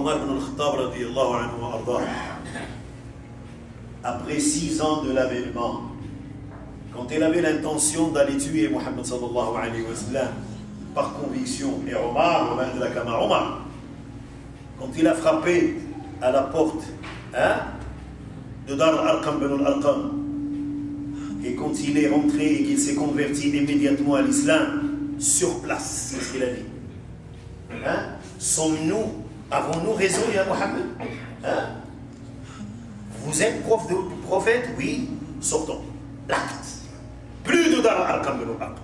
Omar ibn al-Khattab radiyallahu anhu wa ardah, après 6 ans de l'avènement, quand il avait l'intention d'aller tuer Mohammed sallallahu alayhi wa sallam par conviction, et Omar de la Kama Omar, quand il a frappé à la porte de Dar al-Arqam bin al-Arqam, et quand il est rentré et qu'il s'est converti immédiatement à l'islam, sur place, c'est ce qu'il a dit. Sommes-nous, avons-nous raison, ya Mohammed? Vous êtes prophète? Oui, sortons. L'acte. Plus de Dar al-Arqam bin al-Arqam.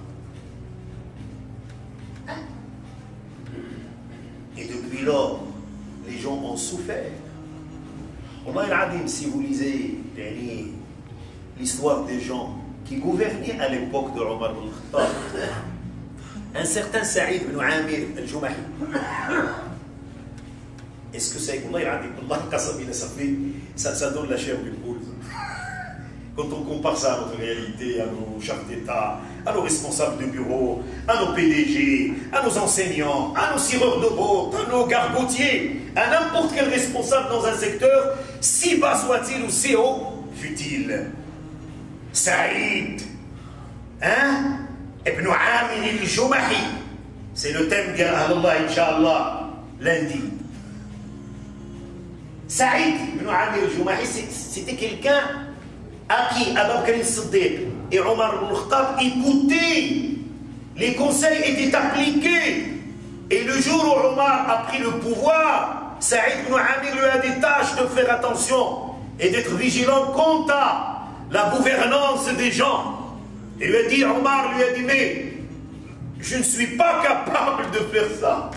Et depuis lors, les gens ont souffert. Allah al-Adim, si vous lisez l'histoire des gens qui gouvernaient à l'époque de Omar ibn al-Khattab, un certain Saïd ibn Amir al-Jumahi, est-ce que c'est Allah al-Adim, ça donne la chair d'une poule. Quand on compare ça à notre réalité, à nos chefs d'État, à nos responsables de bureau, à nos PDG, à nos enseignants, à nos cireurs de bottes, à nos gargotiers, à n'importe quel responsable dans un secteur, si bas soit-il ou si haut fut-il. Saïd, Ibn Amir al-Jumahi, c'est le thème d'Allah, Inch'Allah, lundi. Saïd Ibn Amir al-Jumahi, c'était quelqu'un à qui Abu Bakr as-Siddiq et Omar ibn al-Khattab écoutaient, les conseils étaient appliqués. Et le jour où Omar a pris le pouvoir, Saïd ibn Amir lui a des tâches de faire attention et d'être vigilant quant à la gouvernance des gens. Il lui a dit, Omar lui a dit, mais je ne suis pas capable de faire ça.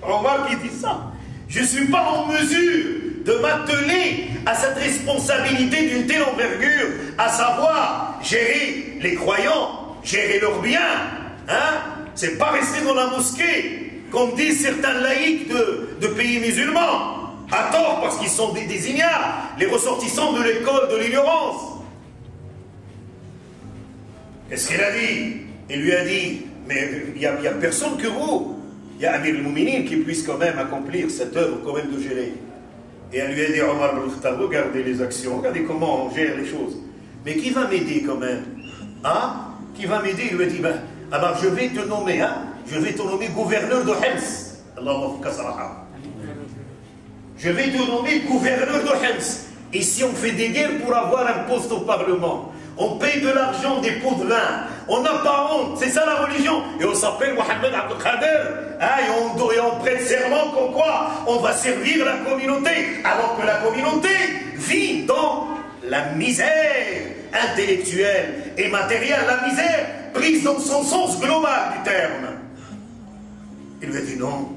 Omar qui dit ça, je ne suis pas en mesure de m'atteler à cette responsabilité d'une telle envergure, à savoir gérer les croyants, gérer leurs biens. C'est pas rester dans la mosquée, comme disent certains laïcs de pays musulmans, à tort parce qu'ils sont des ignares, les ressortissants de l'école de l'ignorance. Qu'est-ce qu'il a dit? Il lui a dit, mais il n'y a personne que vous, il y a Amir al-Mouminin qui puisse quand même accomplir cette œuvre quand même de gérer. Et elle lui a dit, Omar ibn al-Khattab, regardez les actions, regardez comment on gère les choses. Mais qui va m'aider quand même? Qui va m'aider? Il lui a dit, alors je vais te nommer, je vais te nommer gouverneur de Hems. Je vais te nommer gouverneur de Hems. Et si on fait des guerres pour avoir un poste au Parlement, on paye de l'argent, des pots de vin, on n'a pas honte, c'est ça la religion. Et on s'appelle Mohammed Abdel Khader, et on prête serment comme quoi on va servir la communauté, alors que la communauté vit dans la misère intellectuelle et matérielle, la misère prise dans son sens global du terme. Il lui a dit non,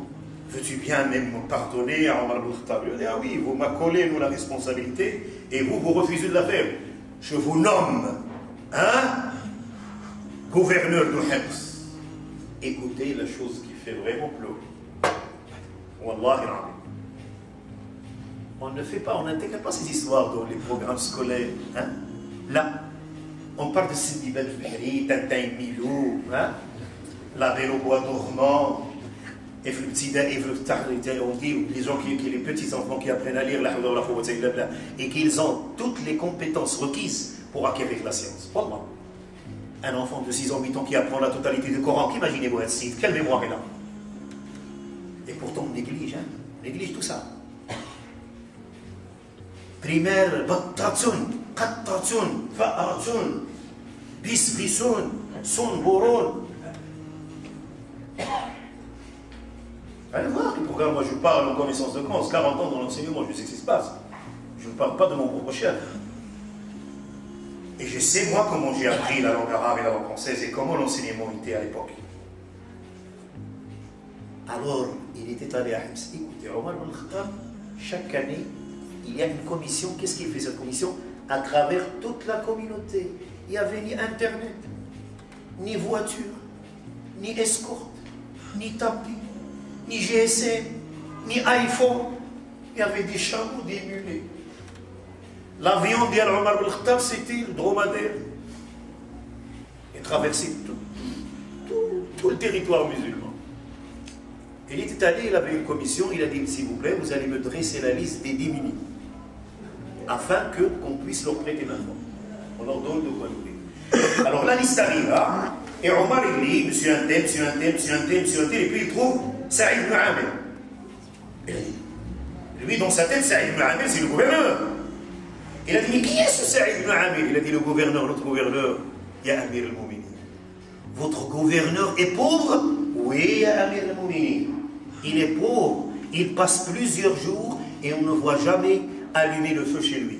veux-tu bien même me pardonner à Omar ibn Khattab? Il lui a dit ah oui, vous m'accolez nous la responsabilité et vous refusez de la faire. Je vous nomme gouverneur de Hems. Écoutez la chose qui fait vraiment pleurer. Wallahi. On ne fait pas, on n'intègre pas ces histoires dans les programmes scolaires. Là, on parle de Sidi Ben Fihri, Tintin Milou, la Belle au bois dormant, et on dit les gens les petits enfants qui apprennent à lire et qu'ils ont toutes les compétences requises pour acquérir la science. Wallah. Un enfant de 6 ans, 8 ans qui apprend la totalité du Coran, qu'imaginez-vous un site, quelle mémoire est là? Et pourtant on néglige, néglige tout ça. Primaire, battatun, qattatun, fa'atun, bisbisun, sunburun. Allez voir les programmes, moi je parle en connaissance de cause, 40 ans dans l'enseignement, je sais ce qui se passe. Je ne parle pas de mon propre chef. Et je sais moi comment j'ai appris la langue arabe et la langue française et comment l'enseignement était à l'époque. Alors, il était allé à Hems. Écoutez, Omar ibn al-Khattab, chaque année, il y a une commission. Qu'est-ce qu'il fait cette commission? À travers toute la communauté. Il n'y avait ni Internet, ni voiture, ni escorte, ni tapis, ni GSM, ni iPhone. Il y avait des chameaux, des mulets. L'avion d'Omar ibn al-Khattab, c'était le dromadaire. Il traversait tout le territoire musulman. Il était allé, il avait une commission, il a dit, s'il vous plaît, vous allez me dresser la liste des démunis, afin qu'on puisse leur prêter main forte. On leur donne de quoi nourrir. Alors la liste arrive, hein, et Omar il dit, monsieur un tel, monsieur un tel, monsieur un tel, monsieur un tel, et puis il trouve Saïd ibn Amir. Lui, dans sa tête, Saïd ibn Amir, c'est le gouverneur. Il a dit, mais qui est ce Saïd ibn Amir? Il a dit, le gouverneur, notre gouverneur, Ya Amir al-Mouminin. Votre gouverneur est pauvre? Oui, Ya Amir al-Mouminin. Il est pauvre, il passe plusieurs jours et on ne voit jamais allumer le feu chez lui.